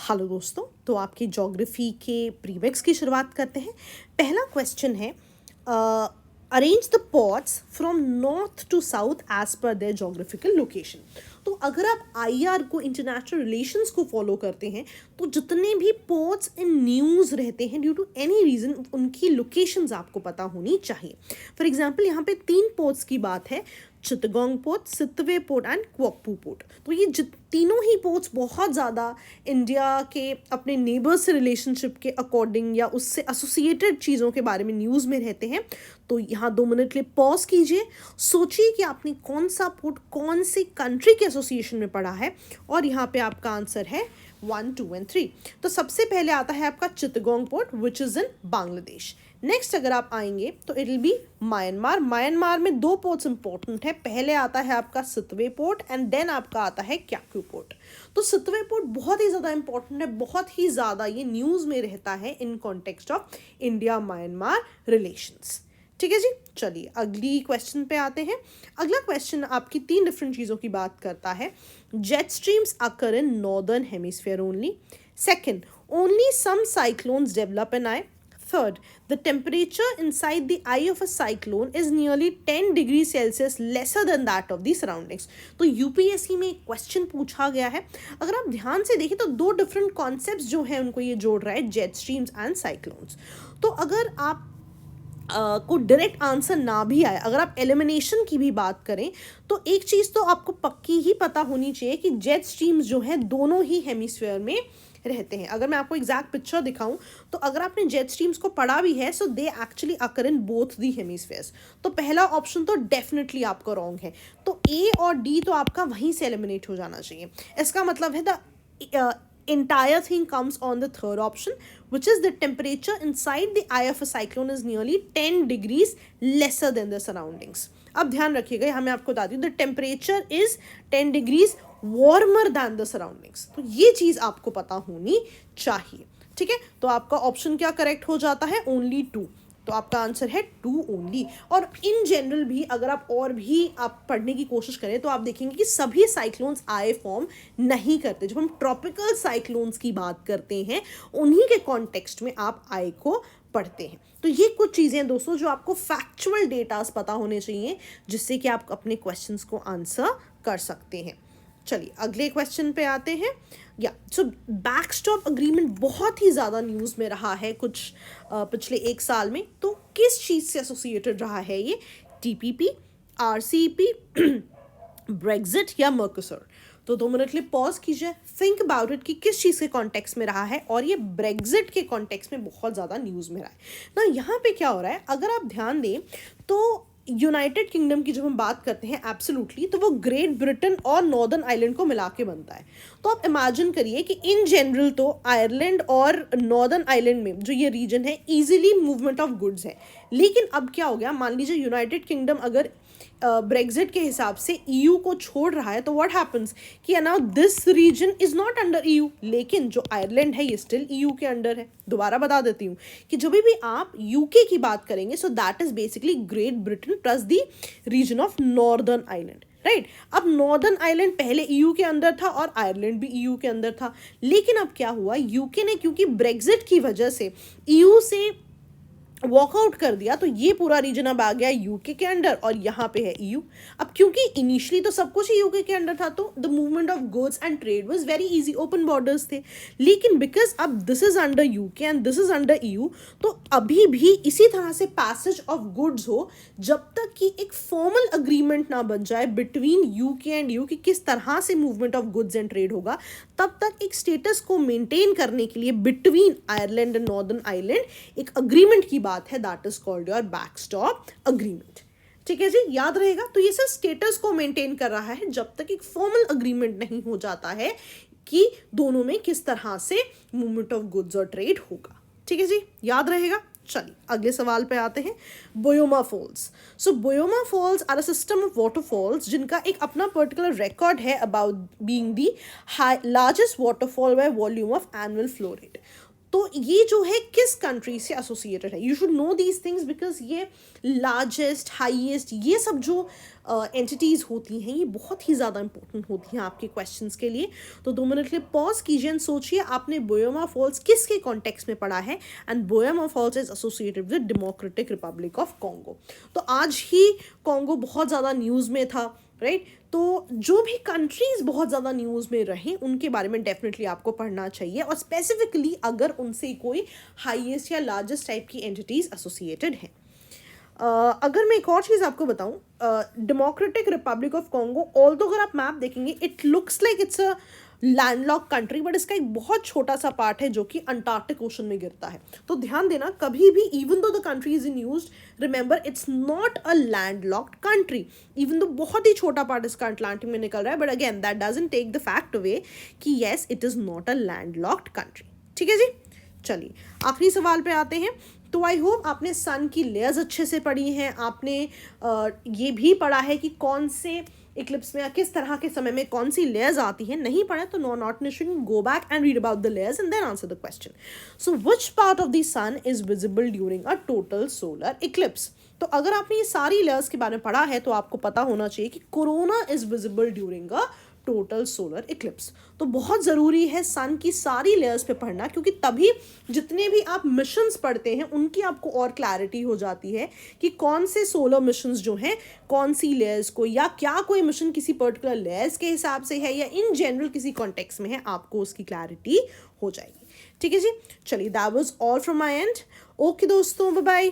Hello दोस्तों, तो आपकी ज्योग्राफी के प्रीमिक्स की शुरुआत करते हैं। पहला क्वेश्चन है, arrange the ports from north to south as per their geographical location. तो अगर आप आईआर को, इंटरनेशनल रिलेशंस को फॉलो करते हैं, तो जितने भी पोर्ट्स इन न्यूज़ रहते हैं ड्यू टू एनी रीज़न, उनकी लोकेशंस आपको पता होनी चाहिए। फॉर एग्जांपल यहाँ पे 3 पोर्ट्स की बात है, Chittagong port, Sittwe port and Kyaukphyu port. तो ये तीनों ही पोर्ट्स बहुत ज़्यादा इंडिया के अपने नेबर्स से रिलेशनशिप के अकॉर्डिंग या उससे एसोसिएटेड चीज़ों के बारे में न्यूज़ में रहते हैं। तो यहाँ 2 मिनट के लिए पॉज कीजिए, सोचिए कि आपने कौन सा पोर्ट कौन सी कंट्री के एसोसिएशन में पढ़ा है, और यहाँ पे आपका आंसर है 1, 2 एंड 3। तो सबसे पहले आता है आपका Chittagong port which is in Bangladesh. Next अगर आप आएंगे तो it will be Myanmar. Myanmar में 2 पोर्ट्स इंपॉर्टेंट है, पहले आता है आपका सितवे पोर्ट एंड देन आपका आता है क्याकू पोर्ट। तो सितवे पोर्ट बहुत ही ज़्यादा इंपॉर्टेंट है, बहुत ही ज़्यादा ये न्यूज़ में रहता है in context of India Myanmar relations. ठीक है जी, चलिए अगली क्वेश्चन पे आते हैं। अगला क्वेश्चन आपकी 3 डिफरेंट चीज़ों की बात करता है। Jet streams occur in northern hemisphere only. Second, only some cyclones develop in I. Third, the temperature inside the eye of a cyclone is nearly 10 degrees Celsius lesser than that of the surroundings. तो UPSC में एक question पूछा गया है, अगर आप ध्यान से देखें तो 2 डिफरेंट कॉन्सेप्ट्स जो हैं उनको ये जोड़ रहा है, जेट स्ट्रीम्स एंड साइक्लोन्स। तो अगर आप को डायरेक्ट आंसर ना भी आए, अगर आप एलिमिनेशन की भी बात करें, तो एक चीज़ तो आपको पक्की ही पता होनी चाहिए कि जेट स्ट्रीम्स जो हैं दोनों ही हेमिस्फीयर में रहते हैं। अगर मैं आपको एग्जैक्ट पिक्चर दिखाऊं, तो अगर आपने जेट स्ट्रीम्स को पढ़ा भी है, so they actually occur in both the hemispheres. तो पहला ऑप्शन तो डेफिनेटली आपका रॉन्ग है, तो ए और डी तो आपका वहीं से एलिमिनेट हो जाना चाहिए। इसका मतलब है the entire thing comes on the third option, which is the temperature inside the eye of a cyclone is nearly 10 degrees lesser than the surroundings. अब ध्यान रखिएगा, यहाँ मैं आपको बताती हूँ, the temperature is 10 degrees warmer than the surroundings। तो ये चीज़ आपको पता होनी चाहिए। ठीक है, तो आपका ऑप्शन क्या करेक्ट हो जाता है, ओनली 2। तो आपका आंसर है 2 ओनली। और इन जनरल भी अगर आप और भी आप पढ़ने की कोशिश करें तो आप देखेंगे कि सभी साइक्लोन्स आए फॉर्म नहीं करते। जब हम ट्रॉपिकल साइक्लोन्स की बात करते हैं, उन्हीं के कॉन्टेक्स्ट में आप आए को पढ़ते हैं। तो ये कुछ चीज़ें दोस्तों जो आपको फैक्चुअल डेटास पता होने चाहिए, जिससे कि आप अपने क्वेश्चंस को आंसर कर सकते हैं। चलिए अगले क्वेश्चन पे आते हैं। सो बैकस्टॉप अग्रीमेंट बहुत ही ज़्यादा न्यूज़ में रहा है कुछ पिछले 1 साल में। तो किस चीज़ से एसोसिएटेड रहा है ये, टीपीपी, आरसीईपी, ब्रेग्जिट या मर्कोसुर? तो 2 मिनट के लिए पॉज कीजिए, थिंक अबाउट इट कि किस चीज़ के कॉन्टेक्स्ट में रहा है, और ये ब्रेग्जिट के कॉन्टेक्स्ट में बहुत ज़्यादा न्यूज़ में रहा है ना। यहाँ पे क्या हो रहा है, अगर आप ध्यान दें तो यूनाइटेड किंगडम की जब हम बात करते हैं एब्सोल्युटली, तो वो ग्रेट ब्रिटेन और नॉर्दर्न आयरलैंड को मिला के बनता है। तो आप इमेजिन करिए कि इन जनरल तो आयरलैंड और नॉर्दर्न आयरलैंड में जो ये रीजन है, इजीली मूवमेंट ऑफ गुड्स है। लेकिन अब क्या हो गया, मान लीजिए यूनाइटेड किंगडम अगर ब्रेग्जिट के हिसाब से ईयू को छोड़ रहा है, तो व्हाट हैपन्स कि now this region is not under EU, लेकिन जो आयरलैंड है ये स्टिल ईयू के अंडर है। दोबारा बता देती हूँ कि जब भी आप यूके की बात करेंगे, so that is basically Great Britain plus the region of Northern Ireland, right. अब नॉर्दर्न आयरलैंड पहले ईयू के अंदर था और आयरलैंड भी ईयू के अंदर था, लेकिन अब क्या हुआ, यूके ने क्योंकि ब्रेग्जिट की वजह से ईयू से वॉकआउट कर दिया, तो ये पूरा रीजन अब आ गया यूके के अंडर, और यहाँ पे है ईयू। अब क्योंकि इनिशियली तो सब कुछ यूके के अंडर था, तो the movement of goods and trade was very easy, open borders थे। लेकिन बिकॉज अब this is under UK and this is under EU, तो अभी भी इसी तरह से पैसेज ऑफ गुड्स हो, जब तक कि एक फॉर्मल अग्रीमेंट ना बन जाए बिटवीन यूके एंड ईयू कि किस तरह से movement of goods and trade होगा, तब तक एक स्टेटस को मेंटेन करने के लिए between Ireland and northern Ireland एक अग्रीमेंट की बात है, that is called your backstop agreement. ठीक है जी, याद रहेगा। तो ये सब स्टेटस को मेंटेन कर रहा है जब तक एक फॉर्मल अग्रीमेंट नहीं हो जाता है कि दोनों में किस तरह से मूवमेंट ऑफ गुड्स और ट्रेड होगा। ठीक है जी, याद रहेगा। चलिए अगले सवाल पे आते हैं, Boyoma Falls. So Boyoma Falls are a system of waterfalls जिनका एक अपना पर्टिकुलर रिकॉर्ड है about being the largest waterfall by volume of annual flow rate. तो ये जो है किस कंट्री से एसोसिएटेड है, you should know these things because ये लार्जेस्ट हाईएस्ट ये सब जो एंटिटीज़ होती हैं ये बहुत ही ज़्यादा इंपॉर्टेंट होती हैं आपके क्वेश्चंस के लिए। तो 2 मिनट के लिए पॉज कीजिए एंड सोचिए आपने बोयामा फॉल्स किसके कॉन्टेक्स्ट में पढ़ा है। And Boyoma Falls is associated with Democratic Republic of Congo. तो आज ही कॉन्गो बहुत ज़्यादा न्यूज़ में था, राइट। तो जो भी कंट्रीज़ बहुत ज़्यादा न्यूज़ में रहें उनके बारे में डेफिनेटली आपको पढ़ना चाहिए, और स्पेसिफिकली अगर उनसे कोई हाईएस्ट या लार्जेस्ट टाइप की एंटिटीज़ एसोसिएटेड हैं। अगर मैं एक और चीज़ आपको बताऊं, Democratic Republic of Congo, although अगर आप मैप देखेंगे it looks like it's a landlock country, but इसका एक बहुत छोटा सा पार्ट है जो कि अंटार्कटिक ओशन में गिरता है। तो ध्यान देना कभी भी, even though the country is in use, remember it's not a landlocked country, even though बहुत ही छोटा पार्ट इसका अटलांटिक में निकल रहा है, but again that doesn't take the fact away कि yes it is not a landlocked country. ठीक है जी, चलिए आखिरी सवाल पे आते हैं। तो आई होप आपने सन की लेयर्स अच्छे से पढ़ी हैं, आपने ये भी पढ़ा है कि कौन से इक्लिप्स में या किस तरह के समय में कौन सी लेयर्स आती हैं। नहीं पढ़ा तो नो नॉट निशिंग, go back and read about the layers and then answer the question. So which part of the sun is visible during a total solar eclipse. तो अगर आपने ये सारी लेयर्स के बारे में पढ़ा है तो आपको पता होना चाहिए कि corona is visible during a total solar eclipse. तो बहुत ज़रूरी है सन की सारी लेयर्स पे पढ़ना, क्योंकि तभी जितने भी आप मिशंस पढ़ते हैं उनकी आपको और क्लैरिटी हो जाती है कि कौन से सोलर मिशंस जो हैं कौन सी लेयर्स को, या क्या कोई मिशन किसी पर्टिकुलर लेयर्स के हिसाब से है या इन जनरल किसी कॉन्टेक्स्ट में है, आपको उसकी क्लैरिटी हो जाएगी। ठीक है जी, चलिए that was all from my and. Okay दोस्तों, बाय बाय।